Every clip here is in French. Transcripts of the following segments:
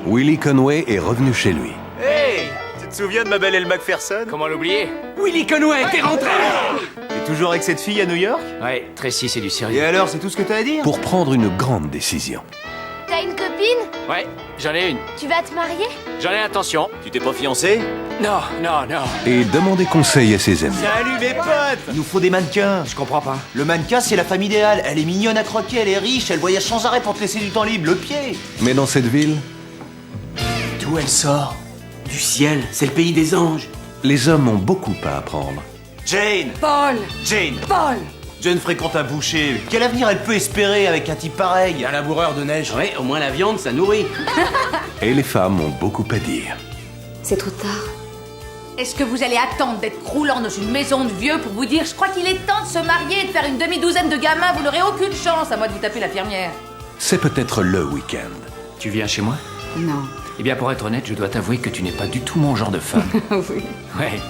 Willie Conway est revenu chez lui. Hey! Tu te souviens de ma belle Elle Macpherson? Comment l'oublier? Willie Conway, t'es rentré! T'es toujours avec cette fille à New York? Ouais, Tracy, c'est du Et sérieux. alors, c'est tout ce que t'as à dire? Pour prendre une grande décision. T'as une copine? Ouais, j'en ai une. Tu vas te marier? J'en ai intention. Tu t'es pas fiancé? Non, non, non. Et demander conseil à ses amis. Salut mes potes! Il nous faut des mannequins. Je comprends pas. Le mannequin, c'est la femme idéale. Elle est mignonne à croquer, elle est riche, elle voyage sans arrêt pour te laisser du temps libre, le pied. Mais dans cette ville, D'où elle sort? Du ciel, c'est le pays des anges. les hommes ont beaucoup à apprendre. Jane! Paul! Jane! Paul! Jane fréquente un boucher. Quel avenir elle peut espérer avec un type pareil? Un laboureur de neige. Ouais, au moins la viande, ça nourrit. Et les femmes ont beaucoup à dire. C'est trop tard. Est-ce que vous allez attendre d'être croulant dans une maison de vieux pour vous dire « Je crois qu'il est temps de se marier et de faire une demi-douzaine de gamins, vous n'aurez aucune chance à moins de vous taper l'infirmière. C'est peut-être le week-end. Tu viens chez moi? » Non. Eh bien, pour être honnête, je dois t'avouer que tu n'es pas du tout mon genre de femme. Oui. Ouais.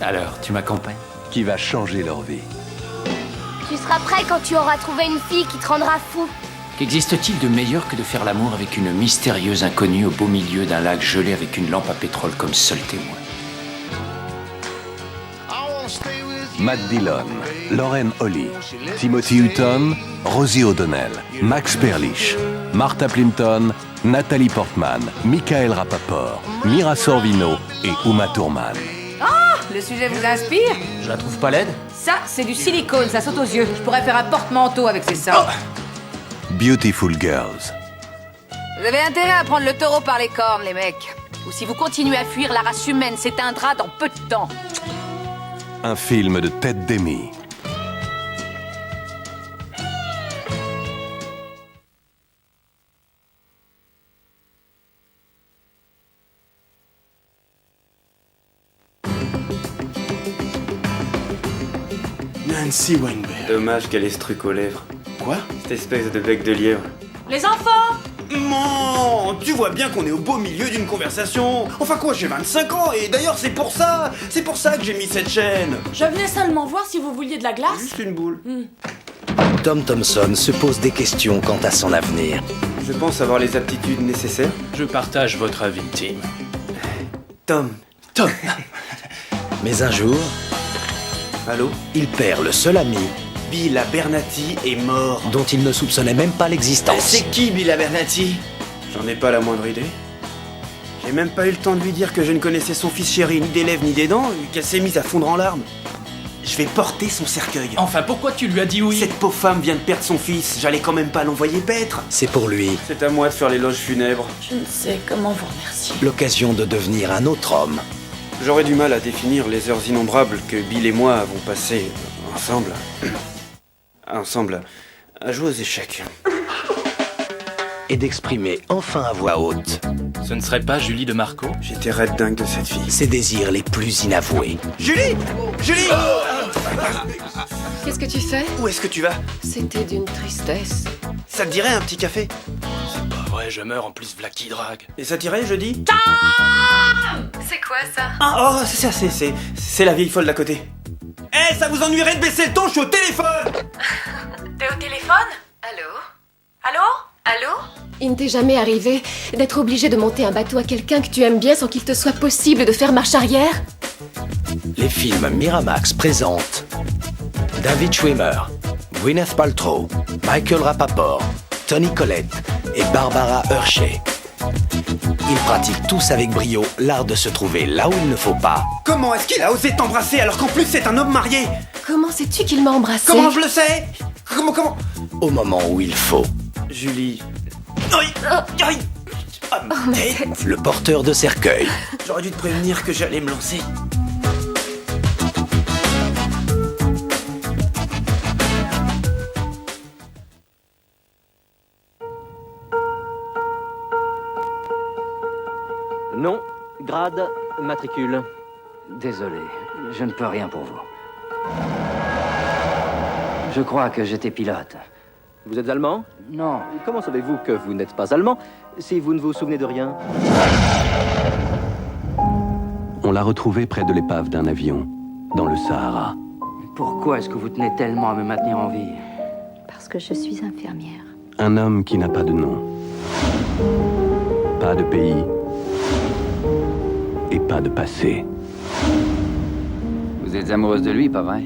Alors, tu m'accompagnes? Qui va changer leur vie. Tu seras prêt quand tu auras trouvé une fille qui te rendra fou. Qu'existe-t-il de meilleur que de faire l'amour avec une mystérieuse inconnue au beau milieu d'un lac gelé avec une lampe à pétrole comme seul témoin? Matt Dillon, Lauren Holly, Timothy Hutton, Rosie O'Donnell, Max Perlich, Martha Plimpton, Nathalie Portman, Michael Rapaport, Mira Sorvino et Uma Thurman. Le sujet vous inspire? Je la trouve pas laide? Ça, c'est du silicone, ça saute aux yeux. Je pourrais faire un porte-manteau avec ces seins. Beautiful Girls. Vous avez intérêt à prendre le taureau par les cornes, les mecs. Ou si vous continuez à fuir, la race humaine s'éteindra dans peu de temps. Un film de Ted Demy. Nancy Weinberg. Dommage qu'elle ait ce truc aux lèvres. Quoi? Cette espèce de bec de lièvre. Les enfants! Mon, tu vois bien qu'on est au beau milieu d'une conversation. Enfin quoi, j'ai 25 ans et d'ailleurs c'est pour ça que j'ai mis cette chaîne. Je venais seulement voir si vous vouliez de la glace. Juste une boule. Tom Thompson se pose des questions quant à son avenir. Je pense avoir les aptitudes nécessaires. Je partage votre avis, Tim. Tom. Mais un jour, Allô? il perd le seul ami Bill Abernathy est mort. dont il ne soupçonnait même pas l'existence. C'est qui Bill Abernathy? J'en ai pas la moindre idée. J'ai même pas eu le temps de lui dire que je ne connaissais son fils chéri ni des lèvres ni des dents, qu'elle s'est mise à fondre en larmes. Je vais porter son cercueil. Enfin, pourquoi tu lui as dit oui? Cette pauvre femme vient de perdre son fils, j'allais quand même pas l'envoyer paître. C'est pour lui C'est à moi de faire l'éloge funèbre. Je ne sais comment vous remercier. l'occasion de devenir un autre homme. J'aurais du mal à définir les heures innombrables que Bill et moi avons passées ensemble à jouer aux échecs. Et d'exprimer enfin à voix haute Ce ne serait pas Julie de Marco? J'étais raide dingue de cette fille. ses désirs les plus inavoués. Julie! Julie! Qu'est-ce que tu fais? Où est-ce que tu vas? C'était d'une tristesse. Ça te dirait un petit café? C'est pas vrai, je meurs en plus v'là qui drague. Et ça t'irait jeudi? C'est quoi ça? Ah, oh, c'est ça, c'est la vieille folle d'à côté. Eh, ça vous ennuierait de baisser le ton, je suis au téléphone! T'es au téléphone? Allô? Allô? Allô? Il ne t'est jamais arrivé d'être obligé de monter un bateau à quelqu'un que tu aimes bien sans qu'il te soit possible de faire marche arrière? Les films Miramax présentent David Schwimmer, Gwyneth Paltrow, Michael Rapaport, Toni Collette et Barbara Hershey. Ils pratiquent tous avec brio l'art de se trouver là où il ne faut pas. Comment est-ce qu'il a osé t'embrasser alors qu'en plus c'est un homme marié? Comment sais-tu qu'il m'a embrassée? Comment je le sais? Comment? Au moment où il faut. Julie. Aïe! Aïe! Ah, merde. Le porteur de cercueil. J'aurais dû te prévenir que j'allais me lancer. Nom, grade, matricule. Désolé, je ne peux rien pour vous. Je crois que j'étais pilote. Vous êtes allemand? Non. Comment savez-vous que vous n'êtes pas allemand si vous ne vous souvenez de rien? On l'a retrouvé près de l'épave d'un avion, dans le Sahara. Pourquoi est-ce que vous tenez tellement à me maintenir en vie? Parce que je suis infirmière. Un homme qui n'a pas de nom. Pas de pays et pas de passé. Vous êtes amoureuse de lui, pas vrai?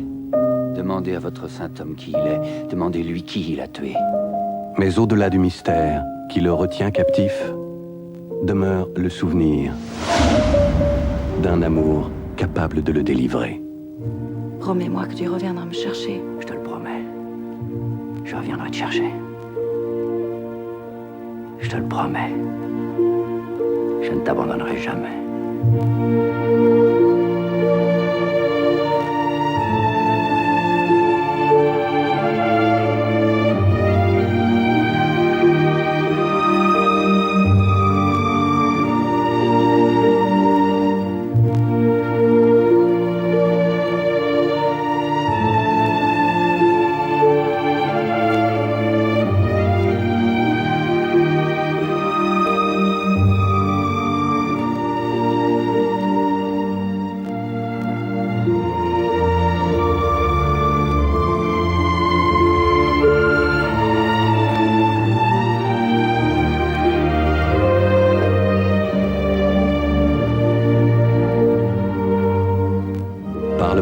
Demandez à votre saint homme qui il est. Demandez-lui qui il a tué. Mais au-delà du mystère qui le retient captif, demeure le souvenir d'un amour capable de le délivrer. Promets-moi que tu reviendras me chercher. Je te le promets. Je reviendrai te chercher. Je te le promets. Je ne t'abandonnerai jamais.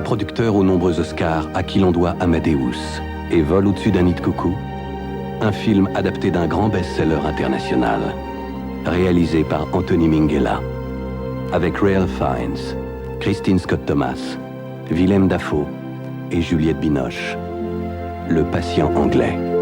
Producteur aux nombreux Oscars à qui l'on doit Amadeus et Vol au-dessus d'un nid de coucou, un film adapté d'un grand best-seller international, réalisé par Anthony Minghella, avec Ralph Fiennes, Christine Scott Thomas, Willem Dafoe et Juliette Binoche, Le patient anglais.